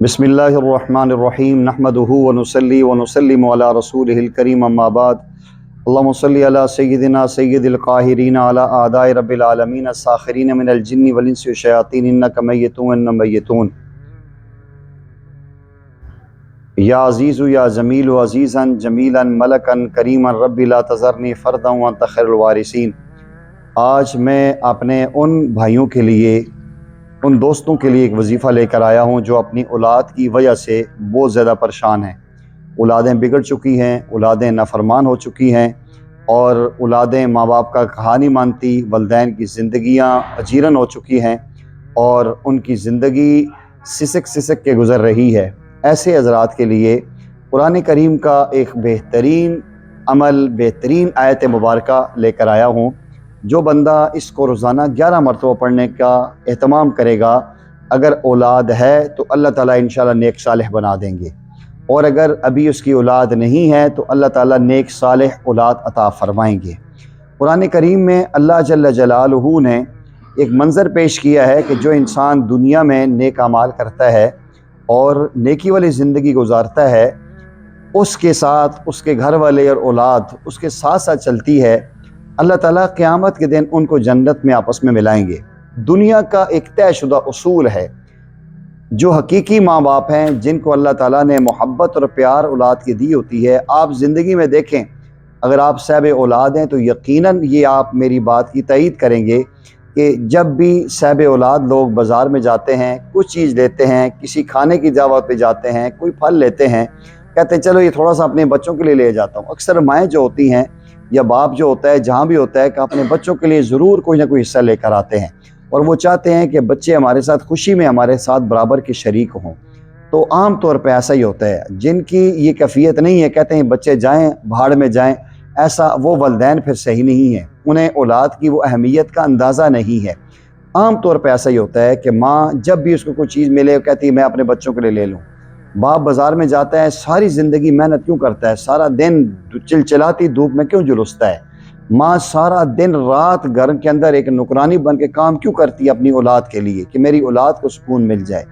بسم اللہ الرحمن الرحیم نحمدہ ونصلی ونسلم علی رسولہ الکریم اما بعد اللہم صلی علی سیدنا سید القاہرین علی اعداء رب العالمین الساخرین من الجن والانس والشیاطین انک میتون میتون یا عزیز یا جمیل عزیزا جمیلا ملکا کریما رب لا تذرنی فردا وانت خیر الوارثین۔ آج میں اپنے ان بھائیوں کے لیے، ان دوستوں کے لیے ایک وظیفہ لے کر آیا ہوں جو اپنی اولاد کی وجہ سے بہت زیادہ پریشان ہیں۔ اولادیں بگڑ چکی ہیں، اولادیں نافرمان ہو چکی ہیں، اور اولادیں ماں باپ کا کہا نہیں مانتی، والدین کی زندگیاں اجیرن ہو چکی ہیں اور ان کی زندگی سسک سسک کے گزر رہی ہے۔ ایسے حضرات کے لیے قرآن کریم کا ایک بہترین عمل، بہترین آیت مبارکہ لے کر آیا ہوں۔ جو بندہ اس کو روزانہ 11 مرتبہ پڑھنے کا اہتمام کرے گا، اگر اولاد ہے تو اللہ تعالیٰ انشاءاللہ نیک صالح بنا دیں گے، اور اگر ابھی اس کی اولاد نہیں ہے تو اللہ تعالیٰ نیک صالح اولاد عطا فرمائیں گے۔ قرآن کریم میں اللہ جل جلالہ نے ایک منظر پیش کیا ہے کہ جو انسان دنیا میں نیک اعمال کرتا ہے اور نیکی والی زندگی گزارتا ہے، اس کے ساتھ اس کے گھر والے اور اولاد اس کے ساتھ ساتھ چلتی ہے، اللہ تعالیٰ قیامت کے دن ان کو جنت میں آپس میں ملائیں گے۔ دنیا کا ایک طے شدہ اصول ہے، جو حقیقی ماں باپ ہیں، جن کو اللہ تعالیٰ نے محبت اور پیار اولاد کی دی ہوتی ہے، آپ زندگی میں دیکھیں، اگر آپ صاحب اولاد ہیں تو یقیناً یہ آپ میری بات کی تائید کریں گے کہ جب بھی صاحب اولاد لوگ بازار میں جاتے ہیں، کچھ چیز لیتے ہیں، کسی کھانے کی دعوت پہ جاتے ہیں، کوئی پھل لیتے ہیں، کہتے ہیں چلو یہ تھوڑا سا اپنے بچوں کے لیے لے جاتا ہوں۔ اکثر مائیں جو ہوتی ہیں یا باپ جو ہوتا ہے، جہاں بھی ہوتا ہے، کہ اپنے بچوں کے لیے ضرور کوئی نہ کوئی حصہ لے کر آتے ہیں، اور وہ چاہتے ہیں کہ بچے ہمارے ساتھ خوشی میں ہمارے ساتھ برابر کے شریک ہوں۔ تو عام طور پہ ایسا ہی ہوتا ہے، جن کی یہ کیفیت نہیں ہے، کہتے ہیں بچے جائیں بھاڑ میں جائیں، ایسا وہ والدین پھر صحیح نہیں ہے، انہیں اولاد کی وہ اہمیت کا اندازہ نہیں ہے۔ عام طور پہ ایسا ہی ہوتا ہے کہ ماں جب بھی اس کو کوئی چیز ملے وہ کہتی ہے میں اپنے بچوں کے لیے لے لوں۔ باپ بازار میں جاتا ہے، ساری زندگی محنت کیوں کرتا ہے، سارا دن چلچلاتی دھوپ میں کیوں جلوستا ہے؟ ماں سارا دن رات گھر کے اندر ایک نوکرانی بن کے کام کیوں کرتی ہے اپنی اولاد کے لیے کہ میری اولاد کو سکون مل جائے؟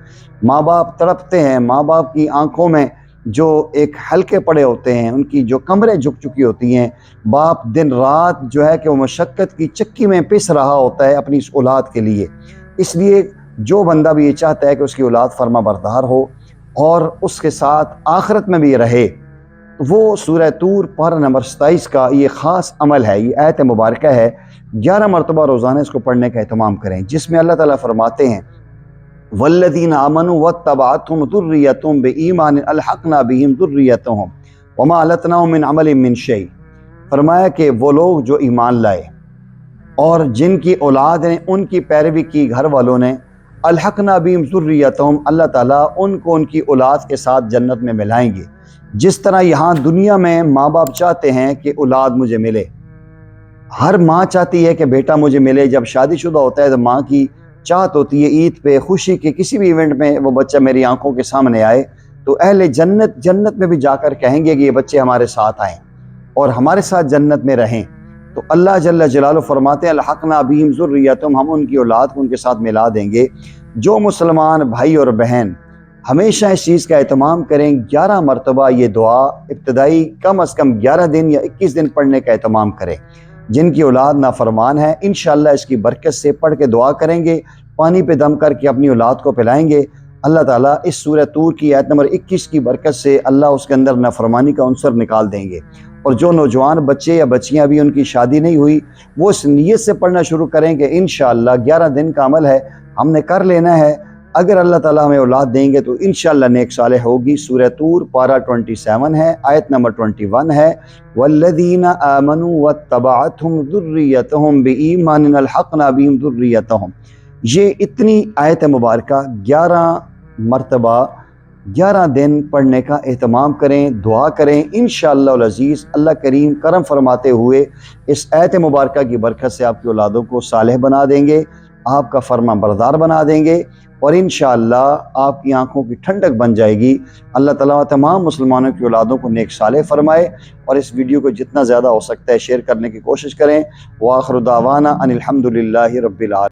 ماں باپ تڑپتے ہیں، ماں باپ کی آنکھوں میں جو ایک ہلکے پڑے ہوتے ہیں، ان کی جو کمریں جھک چکی ہوتی ہیں، باپ دن رات جو ہے کہ وہ مشقت کی چکی میں پس رہا ہوتا ہے اپنی اس اولاد کے لیے۔ اس لیے جو بندہ بھی یہ چاہتا ہے کہ اس کی اولاد فرما بردار ہو اور اس کے ساتھ آخرت میں بھی رہے، وہ سورہ طور پارہ نمبر 27 کا یہ خاص عمل ہے، یہ آیت مبارکہ ہے، 11 مرتبہ روزانہ اس کو پڑھنے کا اہتمام کریں، جس میں اللہ تعالیٰ فرماتے ہیں وَالَّذِينَ آمَنُوا وَاتَّبَعَتْهُمْ ذُرِّيَّتُهُمْ بِإِيمَانٍ أَلْحَقْنَا بِهِمْ ذُرِّيَّتَهُمْ وَمَا أَلَتْنَاهُم مِّنْ عَمَلٍ مِّن شَيْءٍ۔ فرمایا کہ وہ لوگ جو ایمان لائے اور جن کی اولاد نے ان کی پیروی کی گھر والوں نے، الحقنا بہم ذریتہم، اللہ تعالیٰ ان کو ان کی اولاد کے ساتھ جنت میں ملائیں گے۔ جس طرح یہاں دنیا میں ماں باپ چاہتے ہیں کہ اولاد مجھے ملے، ہر ماں چاہتی ہے کہ بیٹا مجھے ملے، جب شادی شدہ ہوتا ہے تو ماں کی چاہت ہوتی ہے عید پہ، خوشی کے کسی بھی ایونٹ میں وہ بچہ میری آنکھوں کے سامنے آئے، تو اہل جنت میں بھی جا کر کہیں گے کہ یہ بچے ہمارے ساتھ آئیں اور ہمارے ساتھ جنت میں رہیں۔ تو اللہ جل جلالہ فرماتے ہیں الحقنا بہم ذریتہم، ہم ان کی اولاد کو ان کے ساتھ ملا دیں گے۔ جو مسلمان بھائی اور بہن ہمیشہ اس چیز کا اہتمام کریں، 11 مرتبہ یہ دعا ابتدائی کم از کم 11 دن یا 21 دن پڑھنے کا اہتمام کریں۔ جن کی اولاد نافرمان ہے، انشاءاللہ اس کی برکت سے پڑھ کے دعا کریں گے، پانی پہ دم کر کے اپنی اولاد کو پلائیں گے، اللہ تعالیٰ اس سورہ طور کی آیت نمبر 21 کی برکت سے اللہ اس کے اندر نافرمانی کا عنصر نکال دیں گے۔ اور جو نوجوان بچے یا بچیاں بھی ان کی شادی نہیں ہوئی، وہ اس نیت سے پڑھنا شروع کریں کہ انشاءاللہ 11 دن کا عمل ہے، ہم نے کر لینا ہے، اگر اللہ تعالیٰ ہمیں اولاد دیں گے تو انشاءاللہ نیک صالح ہوگی۔ سورہ طور پارہ 27 ہے، آیت نمبر 21 ہے وَالَّذِينَ آمَنُوا وَاتَّبَعَتْهُمْ ذُرِّيَّتُهُمْ بِإِيمَانٍ أَلْحَقْنَا بِهِمْ ذُرِّيَّتَهُمْ۔ یہ اتنی آیت مبارکہ 11 مرتبہ 11 دن پڑھنے کا اہتمام کریں، دعا کریں، انشاءاللہ العزیز اللہ کریم کرم فرماتے ہوئے اس آیت مبارکہ کی برکت سے آپ کی اولادوں کو صالح بنا دیں گے، آپ کا فرما بردار بنا دیں گے، اور انشاءاللہ آپ کی آنکھوں کی ٹھنڈک بن جائے گی۔ اللہ تعالیٰ تمام مسلمانوں کی اولادوں کو نیک صالح فرمائے، اور اس ویڈیو کو جتنا زیادہ ہو سکتا ہے شیئر کرنے کی کوشش کریں۔ وآخر دعوانا ان الحمد للہ رب العالمین۔